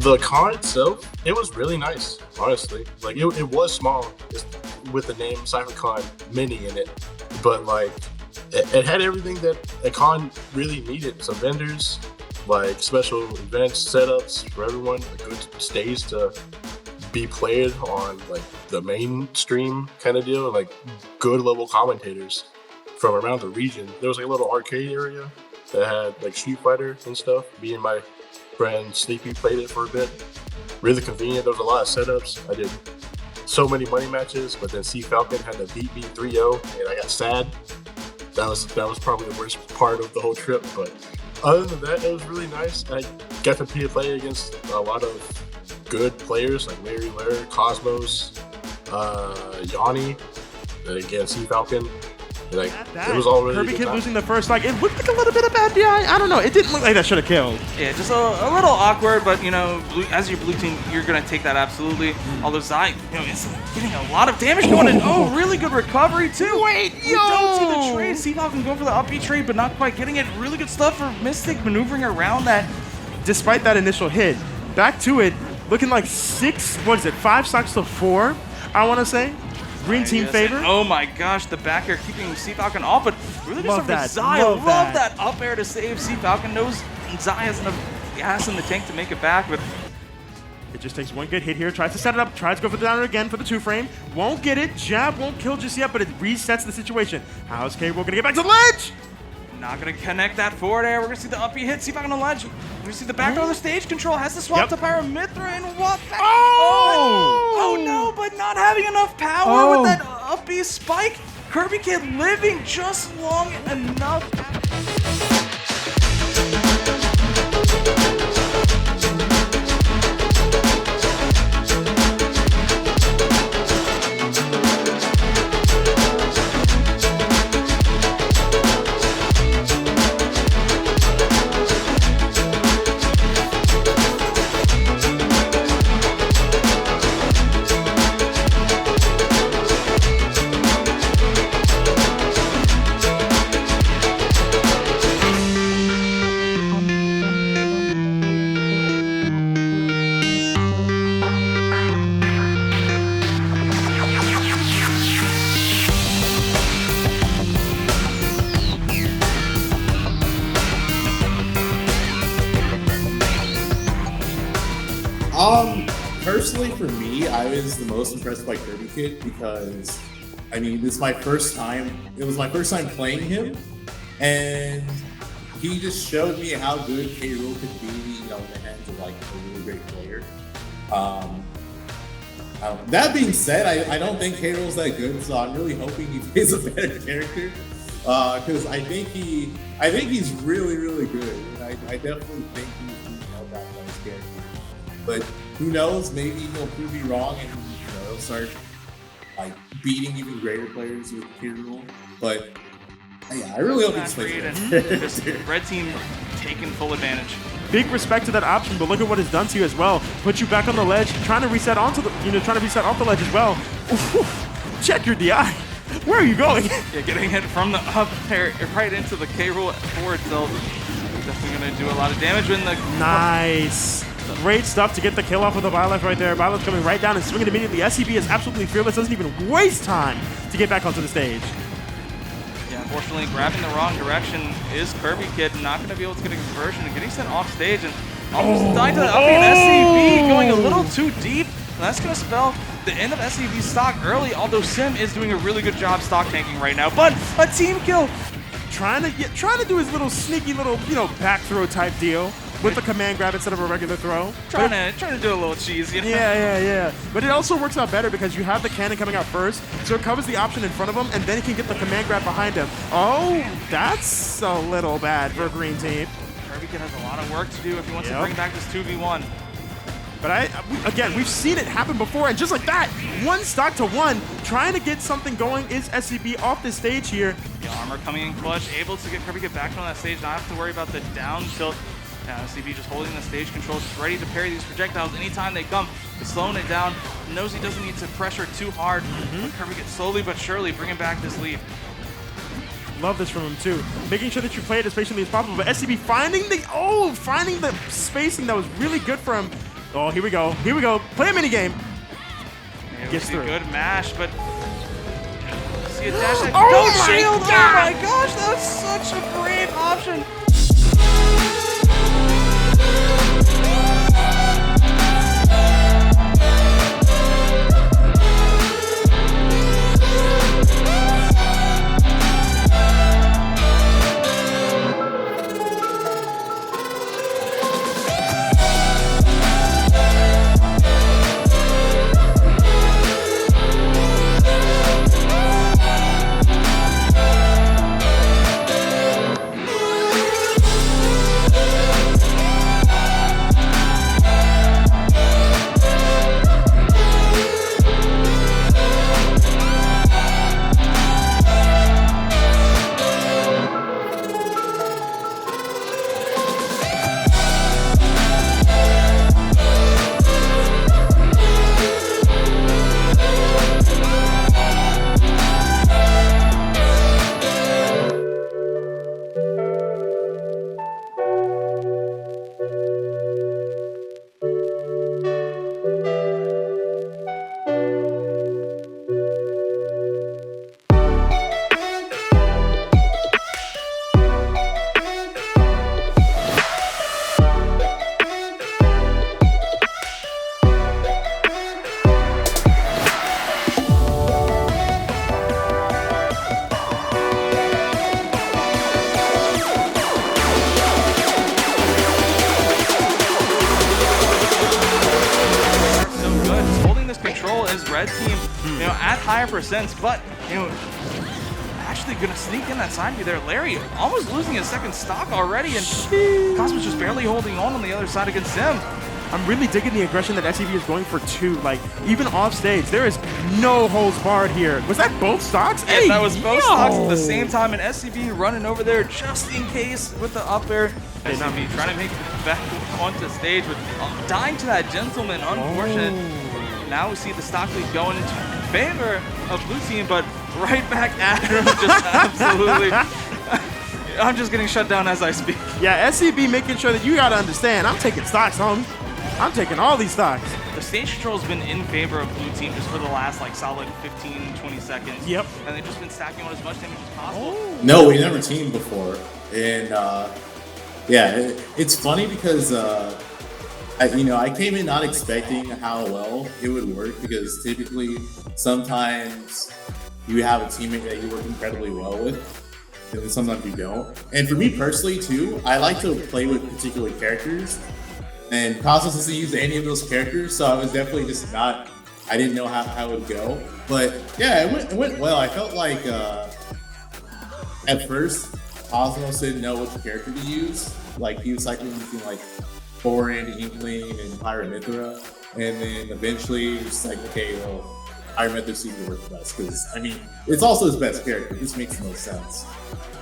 The con itself, it was really nice, honestly. Like, it was small just with the name Cyphacon Mini in it, but like, it had everything that a con really needed. So vendors, like special events, setups for everyone, a good stage to be played on, like the mainstream kind of deal, and like good level commentators from around the region. There was like a little arcade area that had like Street Fighter and stuff. Me and my friend Sleepy played it for a bit. Really convenient. There was a lot of setups. I did so many money matches, but then Cyphacon had to beat me 3-0, and I got sad. That was probably the worst part of the whole trip. But other than that, it was really nice. I got to play against a lot of good players like Larry Lair, Cosmos, Yanni, and again Cyphacon. Like, it was all really Kirby Kid losing the first stock. It looked like a little bit of bad DI. I don't know. It didn't look like that should have killed. Yeah, just a little awkward, but you know, as your blue team, you're gonna take that absolutely. Although Zai, you know, is getting a lot of damage going in. Oh, really good recovery too. Wait, we don't see the trade. Cyphacon going for the up B trade, but not quite getting it. Really good stuff for Mystic maneuvering around that. Despite that initial hit, back to it, looking like 5 stocks to 4, I want to say. Green team favor. Oh my gosh, the back air keeping Cyphacon off, but really good stuff for Zai. Love that up air to save Cyphacon. Knows Zai has enough gas in the tank to make it back, but it just takes one good hit here. Tries to set it up. Tries to go for the downer again for the 2-frame. Won't get it. Jab won't kill just yet, but it resets the situation. How's K-Rool going to get back to the ledge? Not going to connect that forward air. We're going to see the up B hit. Cyphacon on the ledge. We're going to see the back door of the stage control. Has to swap to Pyro Mithra and walk back. Oh no, but not having enough power with that up B spike. Kirby Kid living just long enough. Personally, for me, I was the most impressed by Kirby Kid because, I mean, this is my first time. It was my first time playing him, and he just showed me how good K-Rool could be, you know, in the hands of like a really great player. That being said, I don't think K-Rool's that good, so I'm really hoping he plays a better character because I think he's really, really good. And I definitely think he's held back on his character. But who knows? Maybe he'll prove me wrong, and he'll start like beating even greater players with K-Rool. But yeah, I really hope he's playing it. Red team taking full advantage. Big respect to that option, but look at what it's done to you as well. Put you back on the ledge, trying to reset onto the, trying to reset off the ledge as well. Ooh, check your DI. Where are you going? Yeah, getting hit from the up there right into the K-Rool forward tilt. Definitely going to do a lot of damage when the... Nice. Great stuff to get the kill off of the Byleth right there. Byleth coming right down and swinging immediately. SCB is absolutely fearless, doesn't even waste time to get back onto the stage. Yeah, unfortunately, grabbing the wrong direction is Kirby Kid. Not going to be able to get a conversion and getting sent off stage and almost dying to the up and SCB going a little too deep. And that's going to spell the end of SCB's stock early, although Sim is doing a really good job stock tanking right now. But a team kill. Trying to do his little sneaky little, back throw type deal with the command grab instead of a regular throw. Trying to do a little cheese, Yeah. But it also works out better because you have the cannon coming out first, so it covers the option in front of him, and then he can get the command grab behind him. Oh, that's a little bad for Green Team. Kirby Kid has a lot of work to do if he wants to bring back this 2v1. But again, we've seen it happen before, and just like that, one stock to one, trying to get something going is SCB off the stage here. The armor coming in clutch, able to get Kirby Kid back on that stage, not have to worry about the down tilt. SCB just holding the stage controls, just ready to parry these projectiles anytime they come. But slowing it down, knows he doesn't need to pressure too hard. But Kirby Kid slowly but surely bringing back this lead. Love this from him too. Making sure that you play it as patiently as possible. But SCB finding the spacing that was really good for him. Oh, here we go. Here we go. Play a mini game. Gets See a through. good mash, but see a dash that Oh don't my shield. God! Oh my gosh, that's such a great option. Red team, at higher percents, but, actually gonna sneak in that side B there. Larry almost losing his second stock already, and Cosmo's just barely holding on the other side against him. I'm really digging the aggression that SCV is going for two. Like, even off stage, there is no holds barred here. Was that both stocks? Hey, that was both stocks at the same time, and SCV running over there just in case with the up air. SCV trying to make it back onto stage with dying to that gentleman. Unfortunate. Now we see the stock lead going into favor of blue team, but right back at him, just absolutely. I'm just getting shut down as I speak. Yeah, SCB making sure that you gotta understand, I'm taking stocks, homie. I'm taking all these stocks. The stage control has been in favor of blue team just for the last solid 15, 20 seconds. Yep. And they've just been stacking on as much damage as possible. No, we never teamed before. And yeah, it's funny because I came in not expecting how well it would work, because typically sometimes you have a teammate that you work incredibly well with, and then sometimes you don't. And for me personally too, I like to play with particular characters, and Cosmos doesn't use any of those characters, so I was definitely just I didn't know how it would go. But yeah, it went well. I felt like at first Cosmos didn't know which character to use. Like, he was cycling between Forehand, Inkling, and Pirate Mithra, and then eventually it's like, okay, well, Pirate Mithra seems to work best, because it's also his best character. This makes the most sense.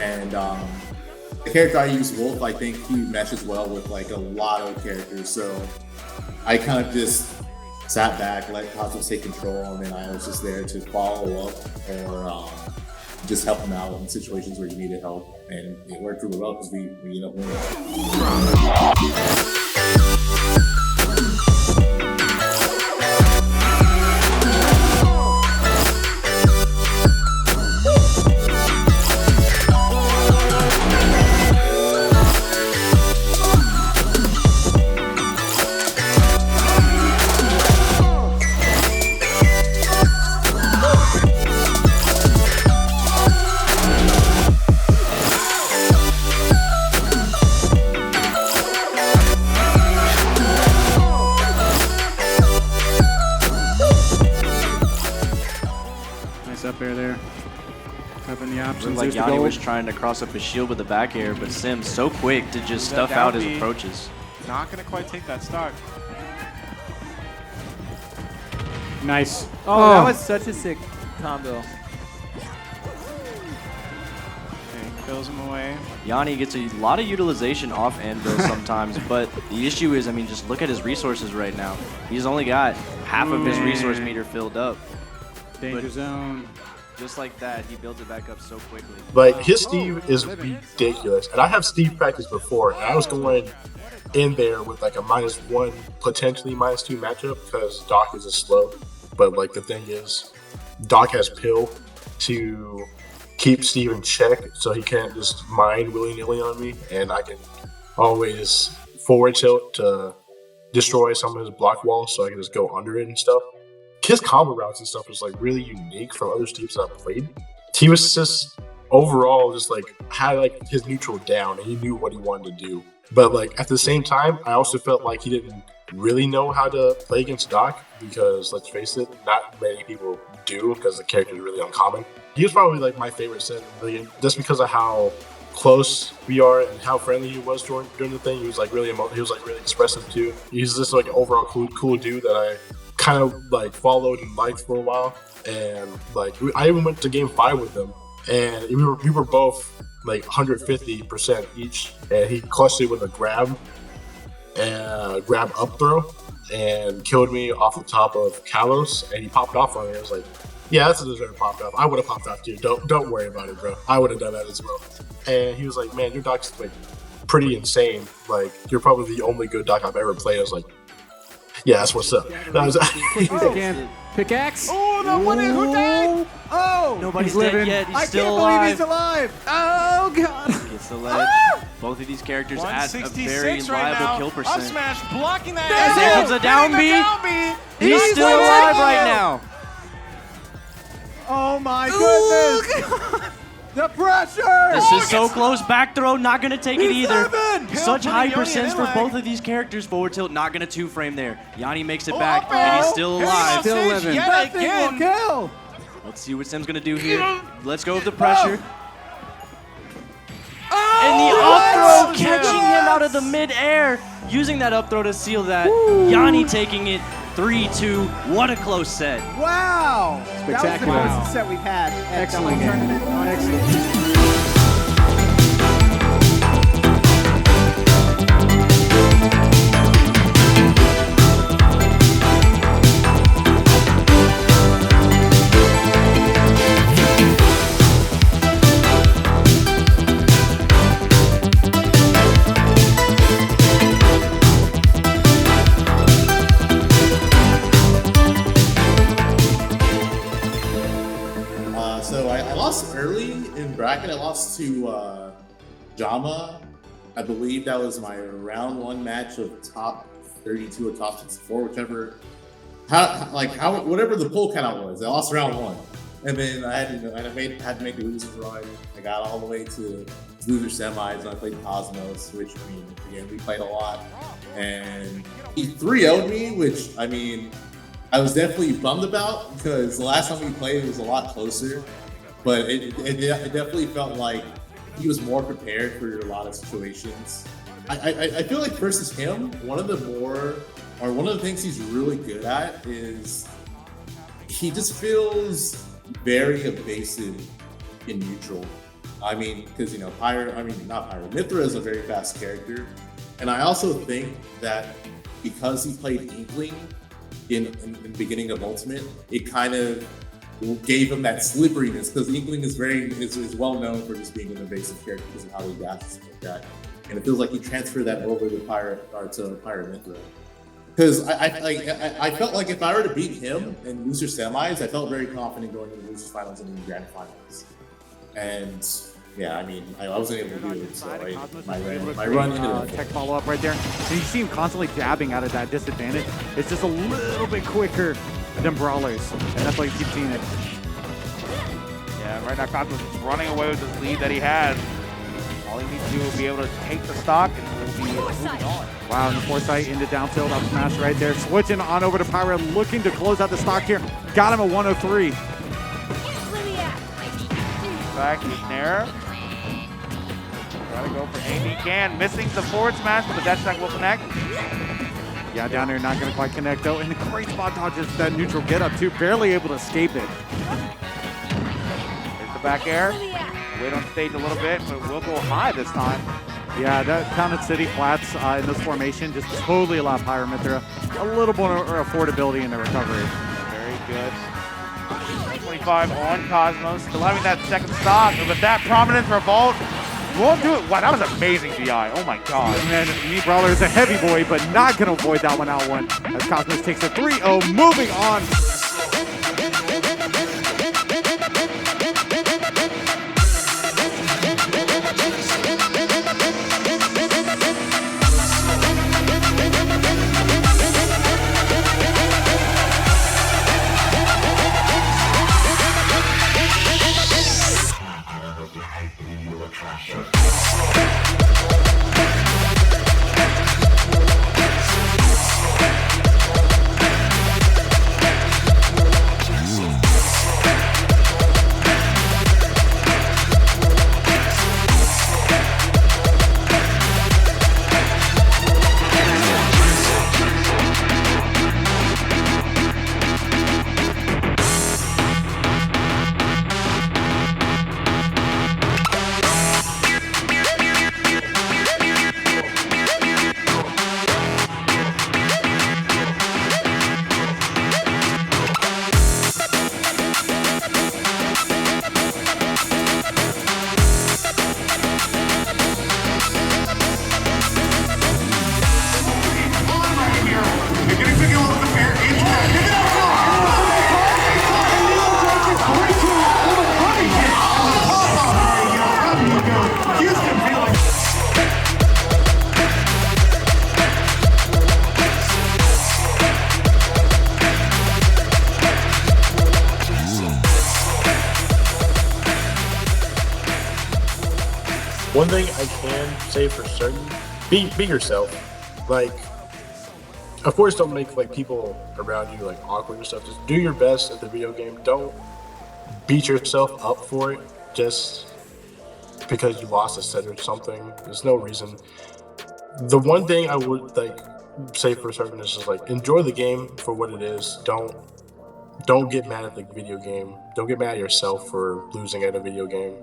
And the character I use, Wolf, I think he meshes well with a lot of characters. So I kind of just sat back, let Cosmos take control, and then I was just there to follow up or just help him out in situations where he needed help. And it worked really well because we ended up winning. Up air there. Having the options. Like Yanni was trying to cross up his shield with the back air, but Sim so quick to just stuff out his approaches. Not going to quite take that stock. Nice. Oh, that was such a sick combo. Okay, fills him away. Yanni gets a lot of utilization off anvil sometimes, but the issue is, just look at his resources right now. He's only got half of his resource meter filled up. Danger zone. Just like that, he builds it back up so quickly. Like, his Steve is ridiculous. And I have Steve practice before, and I was going in there with like a -1, potentially -2 matchup because Doc is just slow. But like the thing is, Doc has Pill to keep Steve in check so he can't just mine willy-nilly on me, and I can always forward tilt to destroy some of his block walls so I can just go under it and stuff. His combo routes and stuff was like really unique from other Steves that I've played. He was just overall just like had like his neutral down and he knew what he wanted to do. But like at the same time, I also felt like he didn't really know how to play against Doc because let's face it, not many people do because the character is really uncommon. He was probably like my favorite set just because of how close we are and how friendly he was during the thing. He was like really really expressive too. He's just like an overall cool dude that I kind of like followed and liked for a while. And like I even went to game 5 with him, and we were both like 150% each, and he clutched it with a grab up throw and killed me off the top of Kalos, and he popped off on me. I was like, yeah, that's a deserved pop off. I would have popped off too. Don't worry about it, bro. I would have done that as well. And he was like, man, your Doc's like pretty insane. Like, you're probably the only good Doc I've ever played. I was like, yeah, that's what's up. Pickaxe. Oh, the one who died. Oh, Nobody's he's dead living. yet. He's I still can't believe alive. he's alive. Oh god. Gets the ledge. Both of these characters at a very 166 right reliable now. kill Up percent. smash, blocking that. There comes a down B. He's He's still taking alive it. right now. Oh my goodness. The pressure. This is so close. Back throw, not going to take it either. living. Such Pill high putting Yanni percents in for lag. both of these characters. Forward tilt, not going to 2-frame there. Yanni makes it back, and he's still alive. Still living. Yet That thing will again. kill. Let's see what Sim's going to do here. Let's go with the pressure. And the up throw, catching him out of the mid-air. Using that up throw to seal that. Yanni taking it 3-2. What a close set. Wow. Spectacular. That was the closest set we've had at Excellent the game. tournament. Excellent. So I lost early in bracket. I lost to Jama. I believe that was my round 1 match of top 32 or top 64, whichever. Whatever the poll count was. I lost round 1, and then I had to make a losers run. I got all the way to loser semis, and I played Cosmos, which I mean, again, we played a lot, and he 3-0'd me, which I mean, I was definitely bummed about because the last time we played it was a lot closer, but it definitely felt like he was more prepared for a lot of situations. I feel like versus him, one of the things he's really good at is he just feels very evasive in neutral. I mean, because Mithra is a very fast character, and I also think that because he played Inkling in the beginning of Ultimate, it kind of gave him that slipperiness because Inkling is well known for just being an evasive character because of how he dashes and like that. And it feels like he transferred that over to Pirate Mithra. Because I felt like if I were to beat him in loser semis, I felt very confident going to the losers finals and the grand finals. And yeah, I mean, I wasn't able to do it, so my run ended up. Tech follow up right there. So you see him constantly dabbing out of that disadvantage. It's just a little bit quicker than Brawlers, and that's why you keep seeing it. Yeah, right now Cosmos is running away with this lead that he has. All he needs to do is be able to take the stock and we'll be moving on. Wow, and the foresight into down tilt, up smash right there. Switching on over to Pyra, looking to close out the stock here. Got him at 103. Back, he's Nair. Gotta go for aim he can. Missing the forward smash, but the dash attack will connect. Yeah, down there, not gonna quite connect though. And the great spot dodges that neutral get up too, barely able to escape it. There's the back air. Wait on stage a little bit, but we'll go high this time. Yeah, that Pounded City flats in this formation just totally allow Pyra Mithra a little more affordability in the recovery. Very good. 25 2-5 on Cosmos, still having that second stock. And with that prominence revolt, won't do it. Wow, that was amazing DI. Oh my god. And then Meat Brawler is a heavy boy, but not going to avoid that one out one as Cosmos takes a 3-0, moving on. One thing I can say for certain, be yourself. Like, of course, don't make like people around you like awkward and stuff. Just do your best at the video game. Don't beat yourself up for it just because you lost a set or something. There's no reason. The one thing I would like say for certain is just like enjoy the game for what it is. Don't get mad at the video game. Don't get mad at yourself for losing at a video game.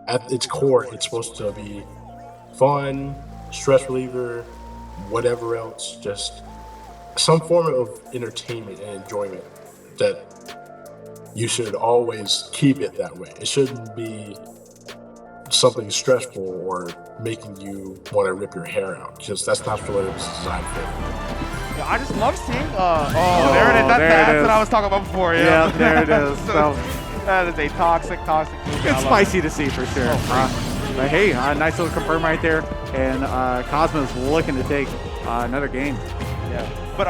At its core, it's supposed to be fun, stress reliever, whatever else, just some form of entertainment and enjoyment that you should always keep it that way. It shouldn't be something stressful or making you want to rip your hair out, because that's not what it was designed for. Yeah, I just love seeing, there it is. That's what I was talking about before. Yeah, there it is. So, that is a toxic it's spicy to see for sure. But hey, nice little confirm right there. And Cosmos looking to take another game. Yeah. But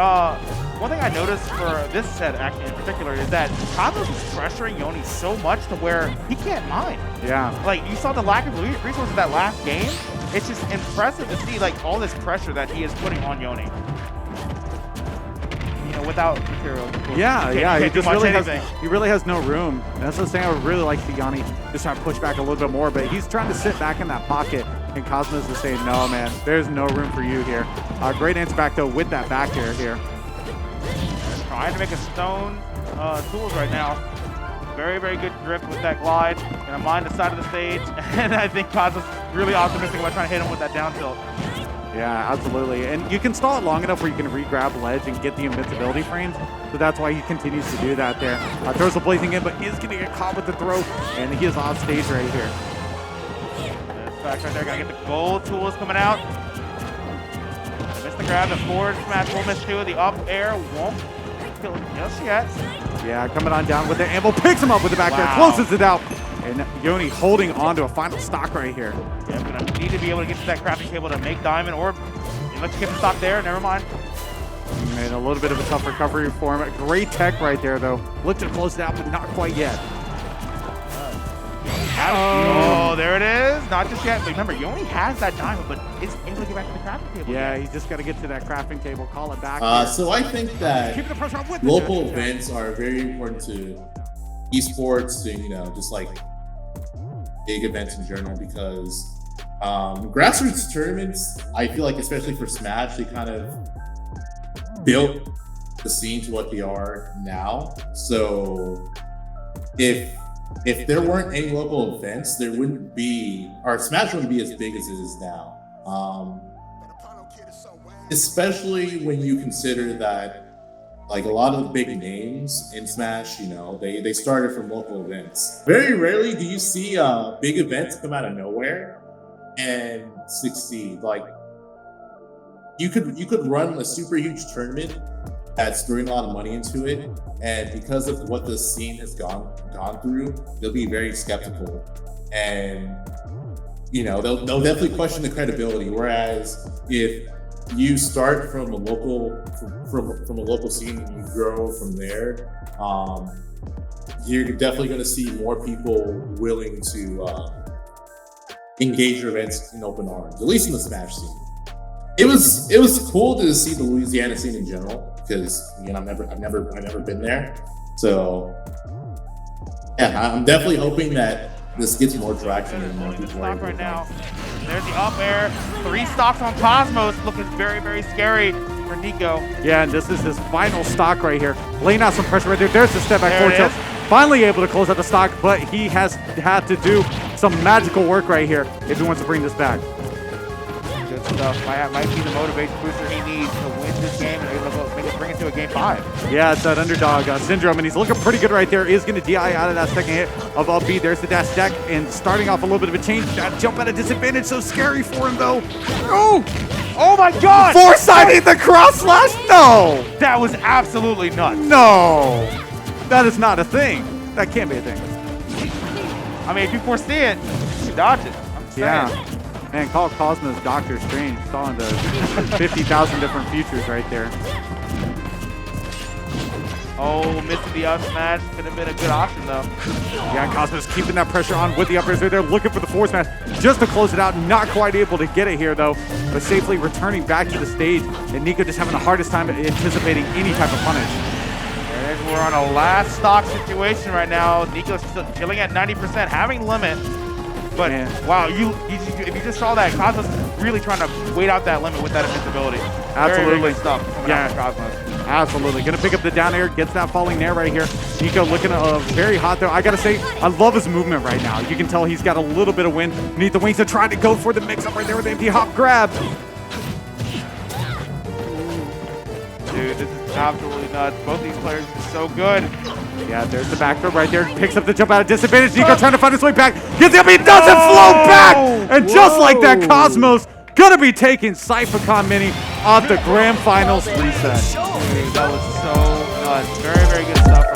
one thing I noticed for this set actually in particular is that Cosmos is pressuring Yoni so much to where he can't mine. Yeah. Like, you saw the lack of resources that last game. It's just impressive to see like all this pressure that he is putting on Yoni. Without material. Yeah, he just really has no room. And that's the thing I would really like to see Yanni just trying to push back a little bit more, but he's trying to sit back in that pocket, and Cosmos is saying, no, man, there's no room for you here. Great answer back, though, with that back air here. Trying to make a stone tools right now. Very, very good grip with that glide. Gonna mine the side of the stage, and I think Cosmos is really optimistic about trying to hit him with that down tilt. Yeah, absolutely. And you can stall it long enough where you can re-grab ledge and get the invincibility frames. So that's why he continues to do that there. Throws the blazing in, but is going to get caught with the throw. And he is off stage right here. Back right there, going to get the gold tools coming out. Missed the grab, the forward smash will miss too. The up air won't kill him just yet. Yeah, coming on down with the anvil. Picks him up with the back air, closes it out. And Yoni holding on to a final stock right here. Yeah, I'm gonna need to be able to get to that crafting table to make diamond, or let's get the stock there. Never mind. And a little bit of a tough recovery for him. Great tech right there, though. Looked to close it out, but not quite yet. Oh, there it is. Not just yet. But remember, he only has that diamond, but is able to get back to the crafting table. Yeah, he's just got to get to that crafting table, call it back. So I think that local events are very important to esports, to, just like big events in general, because grassroots tournaments, I feel like, especially for Smash, they kind of built the scene to what they are now. So if there weren't any local events, there wouldn't be, or Smash wouldn't be as big as it is now. Especially when you consider that like a lot of the big names in Smash, you know, they started from local events. Very rarely do you see big events come out of nowhere and succeed. Like you could run a super huge tournament that's throwing a lot of money into it, and because of what the scene has gone through, they'll be very skeptical, and you know they'll definitely question the credibility. Whereas if you start from a local scene and you grow from there, you're definitely going to see more people willing to engage your events in open arms, at least in the Smash scene. It was cool to see the Louisiana scene in general, because again, I've never been there. So yeah, I'm definitely hoping that this gets more traction and more people. Stock right now. There's the up air. 3 stocks on Cosmos, looking very, very scary for Nico. Yeah, and this is his final stock right here. Laying out some pressure right there. There's the step back forward tilt. Finally able to close out the stock, but he has had to do some magical work right here if he wants to bring this back. Good stuff. Might be the motivation booster he needs to win this game and able to bring it to a game 5. Yeah, it's that underdog syndrome, and he's looking pretty good right there. Is going to DI out of that second hit of up B. There's the dash deck, and starting off a little bit of a change. That jump at a disadvantage, so scary for him though. Oh! Oh my God! Foresighting the cross slash? No! That was absolutely nuts. No! That is not a thing. That can't be a thing. I mean, if you foresee it, you dodge it. I'm saying. Yeah. Man, call Cosmos Doctor Strange. Saw into 50,000 different futures right there. Oh, missing the up smash. Could have been a good option, though. Yeah, Cosmos keeping that pressure on with the up airs. They're looking for the forward smash just to close it out. Not quite able to get it here, though, but safely returning back to the stage. And Nico just having the hardest time anticipating any type of punish. And we're on a last stock situation right now. Nico's still chilling at 90%, having limit. But wow, if you just saw that, Cosmos is really trying to wait out that limit with that invincibility. Absolutely. Very, very good stuff coming out from Cosmos. Absolutely. Gonna pick up the down air, gets that falling there right here. Nico looking very hot though. I gotta say, I love his movement right now. You can tell he's got a little bit of wind beneath the wings. They're trying to go for the mix up right there with the empty hop grab. Dude, this is absolutely nuts. Both these players are so good. Yeah, there's the back throw right there. Picks up the jump out of disadvantage. Nico trying to find his way back. Gets up, he doesn't flow back! And just like that, Cosmos gonna be taking Cyphacon Mini off the Grand Finals reset. Dude, that was so nuts. Very, very good stuff.